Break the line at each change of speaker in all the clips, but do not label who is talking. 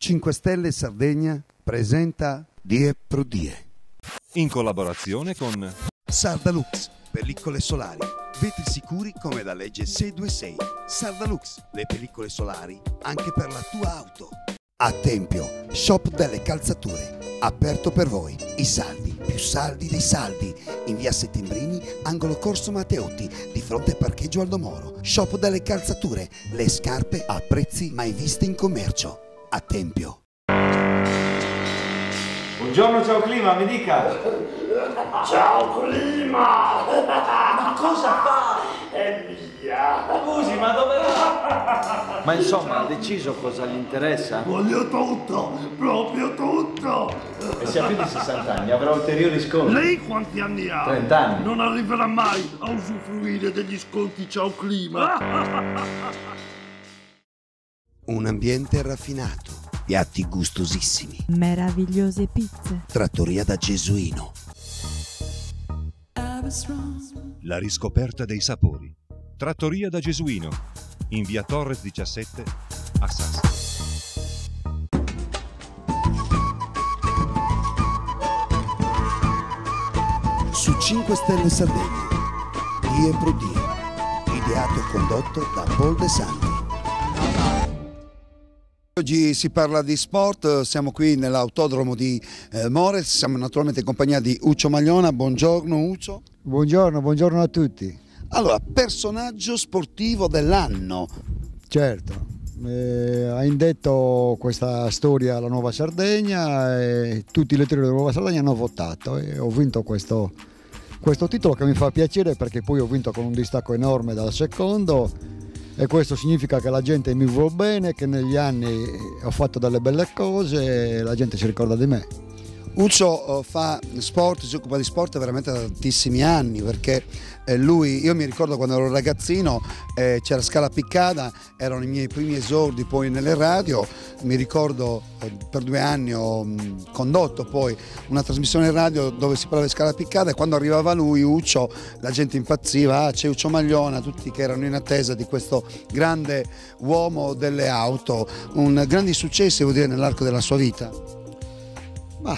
5 Stelle Sardegna presenta Die pro Die.
In collaborazione con
Sardalux, pellicole solari, vetri sicuri come la legge 626. Sardalux, le pellicole solari anche per la tua auto. A Tempio, shop delle calzature, aperto per voi. I saldi, più saldi dei saldi. In via Settembrini, angolo Corso Matteotti, di fronte al parcheggio Aldo Moro. Shop delle calzature, le scarpe a prezzi mai visti in commercio. A Tempio.
Buongiorno, ciao Clima, mi dica.
Ciao Clima!
Ma cosa fa?
È via!
Scusi, ma dove va? Ma insomma, ha deciso cosa gli interessa?
Voglio tutto, proprio tutto!
E se ha più di 60 anni avrà ulteriori sconti.
Lei quanti anni ha?
30 anni.
Non arriverà mai a usufruire degli sconti Ciao Clima!
Un ambiente raffinato, piatti gustosissimi,
meravigliose pizze,
trattoria da Gesuino.
La riscoperta dei sapori. Trattoria da Gesuino, in via Torres 17 a Sassari.
Su 5 Stelle Sardegna, Die pro Die, ideato e condotto da Paul De Santi. Oggi si parla di sport, siamo qui nell'autodromo di Mores, siamo naturalmente in compagnia di Uccio Magliona. Buongiorno Uccio.
Buongiorno a tutti.
Allora, personaggio sportivo dell'anno.
Certo, ha indetto questa storia alla Nuova Sardegna e tutti i lettori della Nuova Sardegna hanno votato e ho vinto questo titolo, che mi fa piacere perché poi ho vinto con un distacco enorme dal secondo. E questo significa che la gente mi vuole bene, che negli anni ho fatto delle belle cose e la gente si ricorda di me.
Uccio fa sport, si occupa di sport veramente da tantissimi anni, perché io mi ricordo quando ero ragazzino, c'era Scala Piccada, erano i miei primi esordi poi nelle radio. Mi ricordo per 2 anni ho condotto poi una trasmissione radio dove si parlava di Scala Piccada, e quando arrivava lui, Uccio, la gente impazziva. C'è Uccio Magliona, tutti che erano in attesa di questo grande uomo delle auto, un grande successo, devo dire, nell'arco della sua vita.
Ma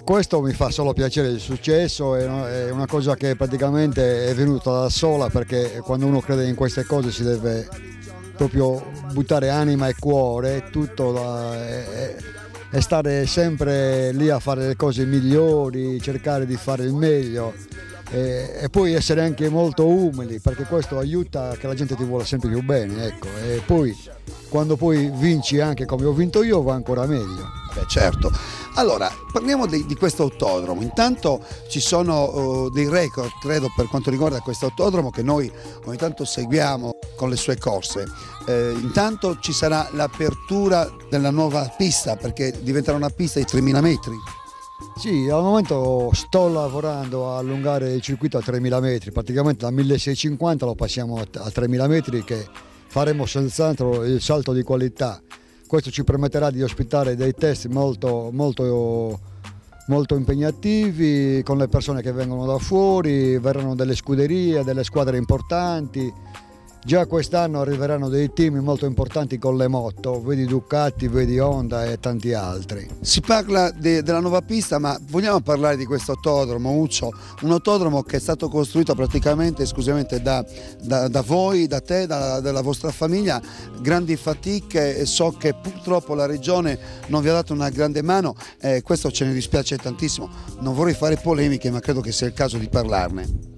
questo mi fa solo piacere, il successo è una cosa che praticamente è venuta da sola, perché quando uno crede in queste cose si deve proprio buttare anima e cuore, tutto e stare sempre lì a fare le cose migliori, cercare di fare il meglio e poi essere anche molto umili, perché questo aiuta che la gente ti vuole sempre più bene, ecco. E poi quando poi vinci anche come ho vinto io va ancora meglio.
Beh, certo. Allora, parliamo di questo autodromo. Intanto ci sono dei record, credo, per quanto riguarda questo autodromo, che noi ogni tanto seguiamo con le sue corse. Intanto ci sarà l'apertura della nuova pista, perché diventerà una pista di 3.000 metri.
Sì, al momento sto lavorando a allungare il circuito a 3.000 metri, praticamente da 1.650 lo passiamo a 3.000 metri, che faremo senz'altro il salto di qualità. Questo ci permetterà di ospitare dei test molto impegnativi, con le persone che vengono da fuori, verranno delle scuderie, delle squadre importanti. Già quest'anno arriveranno dei team molto importanti con le moto, vedi Ducati, vedi Honda e tanti altri.
Si parla della nuova pista, ma vogliamo parlare di questo autodromo, Uccio? Un autodromo che è stato costruito praticamente esclusivamente da voi, da te, dalla vostra famiglia, grandi fatiche, e so che purtroppo la regione non vi ha dato una grande mano, questo ce ne dispiace tantissimo. Non vorrei fare polemiche, ma credo che sia il caso di parlarne.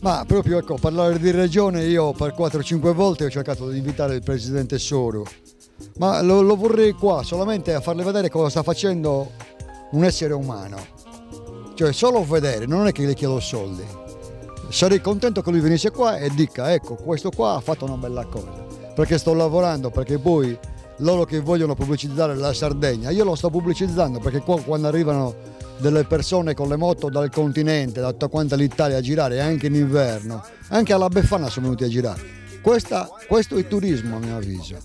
Ma proprio, ecco, parlare di regione, io per 4-5 volte ho cercato di invitare il presidente Soru, ma lo vorrei qua solamente a farle vedere cosa sta facendo un essere umano, cioè solo vedere, non è che gli chiedo soldi. Sarei contento che lui venisse qua e dica: ecco, questo qua ha fatto una bella cosa, perché sto lavorando, perché poi loro che vogliono pubblicizzare la Sardegna, io lo sto pubblicizzando, perché qua quando arrivano delle persone con le moto dal continente, da tutta quanta l'Italia a girare, anche in inverno, anche alla Befana sono venuti a girare. Questo è il turismo, a mio avviso.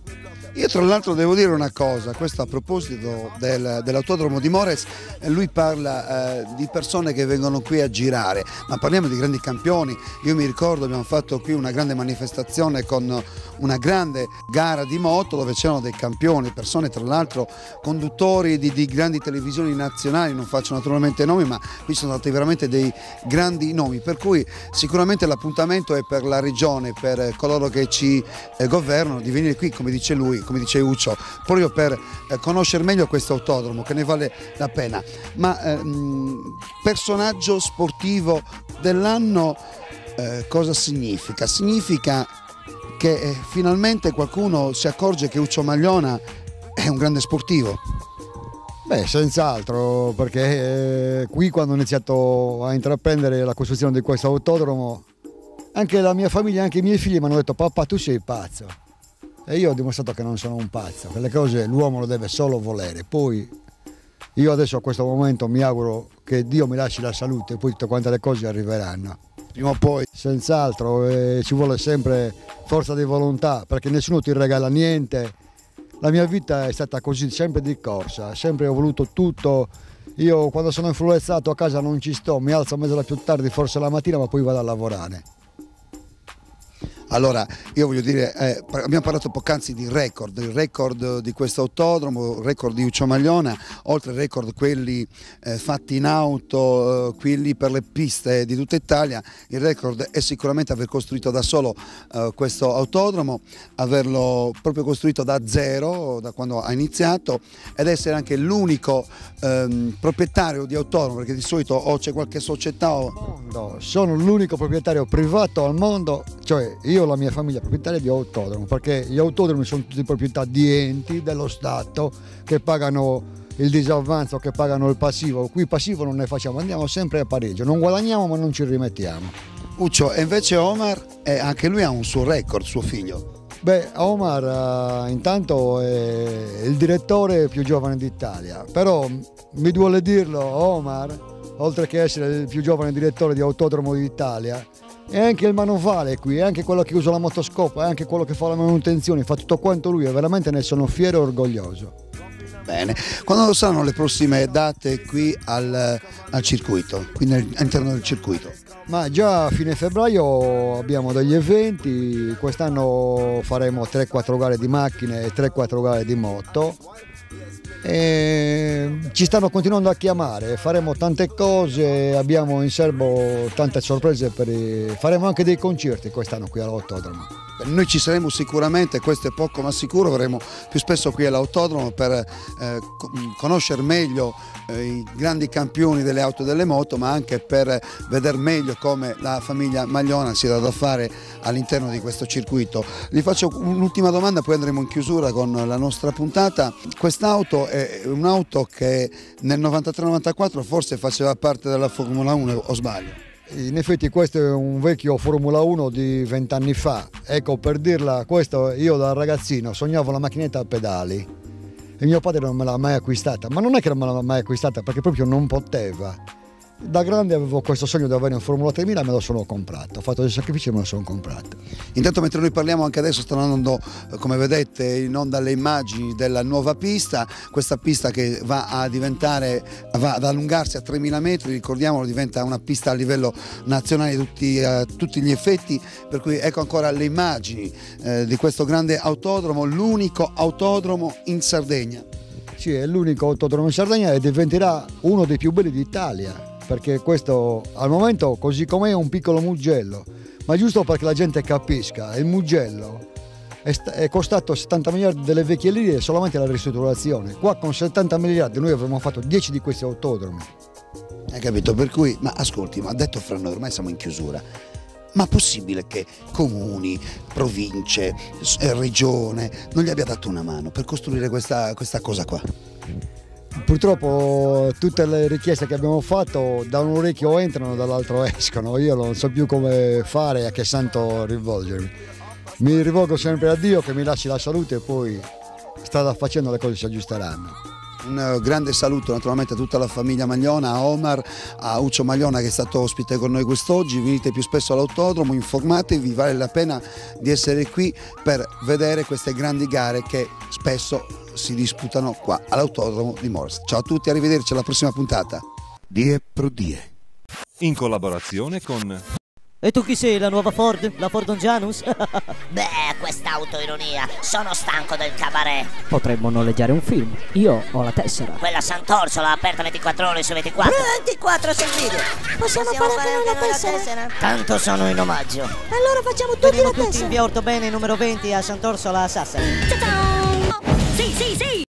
Io tra l'altro devo dire una cosa, questo a proposito dell'autodromo di Mores, lui parla di persone che vengono qui a girare, ma parliamo di grandi campioni. Io mi ricordo abbiamo fatto qui una grande manifestazione con una grande gara di moto dove c'erano dei campioni, persone tra l'altro conduttori di grandi televisioni nazionali, non faccio naturalmente nomi, ma qui sono stati veramente dei grandi nomi, per cui sicuramente l'appuntamento è per la regione, per coloro che ci governano, di venire qui, come dice lui, come dice Uccio, proprio per conoscere meglio questo autodromo, che ne vale la pena. Ma personaggio sportivo dell'anno cosa significa? Significa che finalmente qualcuno si accorge che Uccio Magliona è un grande sportivo.
Beh, senz'altro, perché qui quando ho iniziato a intraprendere la costruzione di questo autodromo, anche la mia famiglia, anche i miei figli mi hanno detto: papà, tu sei pazzo. E io ho dimostrato che non sono un pazzo, che le cose l'uomo lo deve solo volere. Poi io adesso a questo momento mi auguro che Dio mi lasci la salute e poi tutte quante le cose arriveranno.
Prima o poi.
Senz'altro, ci vuole sempre forza di volontà, perché nessuno ti regala niente. La mia vita è stata così, sempre di corsa, sempre ho voluto tutto. Io quando sono influenzato a casa non ci sto, mi alzo a mezz'ora più tardi, forse la mattina, ma poi vado a lavorare.
Allora, io voglio dire, abbiamo parlato poc'anzi di record, il record di questo autodromo, il record di Uccio Magliona, oltre ai record quelli fatti in auto, quelli per le piste di tutta Italia. Il record è sicuramente aver costruito da solo questo autodromo, averlo proprio costruito da zero, da quando ha iniziato, ed essere anche l'unico proprietario di autodromo, perché di solito o c'è qualche società o...
No, sono l'unico proprietario privato al mondo, cioè io e la mia famiglia proprietaria di autodromo, perché gli autodromi sono tutti proprietà di enti dello Stato che pagano il disavanzo, che pagano il passivo. Qui passivo non ne facciamo, andiamo sempre a pareggio, non guadagniamo ma non ci rimettiamo.
Uccio, e invece Omar, anche lui ha un suo record, suo figlio.
Beh, Omar intanto è il direttore più giovane d'Italia, però mi duole dirlo, Omar, oltre che essere il più giovane direttore di autodromo d'Italia, è anche il manovale qui, è anche quello che usa la motoscopa, è anche quello che fa la manutenzione, fa tutto quanto lui e veramente ne sono fiero e orgoglioso.
Bene, quando saranno le prossime date qui al circuito, qui all'interno del circuito?
Ma già a fine febbraio abbiamo degli eventi, quest'anno faremo 3-4 gare di macchine e 3-4 gare di moto. E ci stanno continuando a chiamare, faremo tante cose, abbiamo in serbo tante sorprese, faremo anche dei concerti quest'anno qui all'autodromo.
Noi ci saremo sicuramente, questo è poco ma sicuro, verremo più spesso qui all'autodromo per conoscere meglio i grandi campioni delle auto e delle moto, ma anche per vedere meglio come la famiglia Magliona si dà da fare all'interno di questo circuito. Gli faccio un'ultima domanda, poi andremo in chiusura con la nostra puntata. Quest'auto è un'auto che nel 93-94 forse faceva parte della Formula 1, o sbaglio?
In effetti questo è un vecchio Formula 1 di 20 anni fa, ecco, per dirla, questo io da ragazzino sognavo la macchinetta a pedali e mio padre non me l'ha mai acquistata, ma non è che non me l'ha mai acquistata perché proprio non poteva. Da grande avevo questo sogno di avere un Formula 3000 e me lo sono comprato, ho fatto dei sacrifici e me lo sono comprato.
Intanto mentre noi parliamo anche adesso stanno andando, come vedete, in onda le immagini della nuova pista, questa pista che va ad allungarsi a 3000 metri, ricordiamolo, diventa una pista a livello nazionale a tutti gli effetti, per cui ecco ancora le immagini di questo grande autodromo, l'unico autodromo in Sardegna.
Sì, è l'unico autodromo in Sardegna e diventerà uno dei più belli d'Italia, perché questo al momento così com'è è un piccolo mugello, ma giusto perché la gente capisca, il mugello è costato 70 miliardi delle vecchie lire solamente la ristrutturazione, qua con 70 miliardi noi avremmo fatto 10 di questi autodromi.
Hai capito? Per cui, ma ascolti, ma detto fra noi, ormai siamo in chiusura, ma è possibile che comuni, province, regione non gli abbia dato una mano per costruire questa cosa qua?
Purtroppo tutte le richieste che abbiamo fatto da un orecchio entrano, dall'altro escono, io non so più come fare e a che santo rivolgermi. Mi rivolgo sempre a Dio che mi lasci la salute e poi strada facendo le cose si aggiusteranno.
Un grande saluto naturalmente a tutta la famiglia Magliona, a Omar, a Uccio Magliona che è stato ospite con noi quest'oggi. Venite più spesso all'autodromo, informatevi, vale la pena di essere qui per vedere queste grandi gare che spesso si disputano qua all'autodromo di Mors. Ciao a tutti, arrivederci alla prossima puntata.
Die pro Die. In collaborazione con...
E tu chi sei, la nuova Ford? La Ford Janus?
Beh, questa autoironia. Sono stanco del cabaret.
Potremmo noleggiare un film. Io ho la tessera.
Quella Sant'Orsola aperta 24 ore su 24.
24 sul video. Possiamo fare anche noi la tessera?
Tanto sono in omaggio.
Allora facciamo tutti
Veniamo
la
tutti
tessera.
in via Ortobene numero 20 a Sant'Orsola a Sassari.
Ciao! Sì, sì, sì!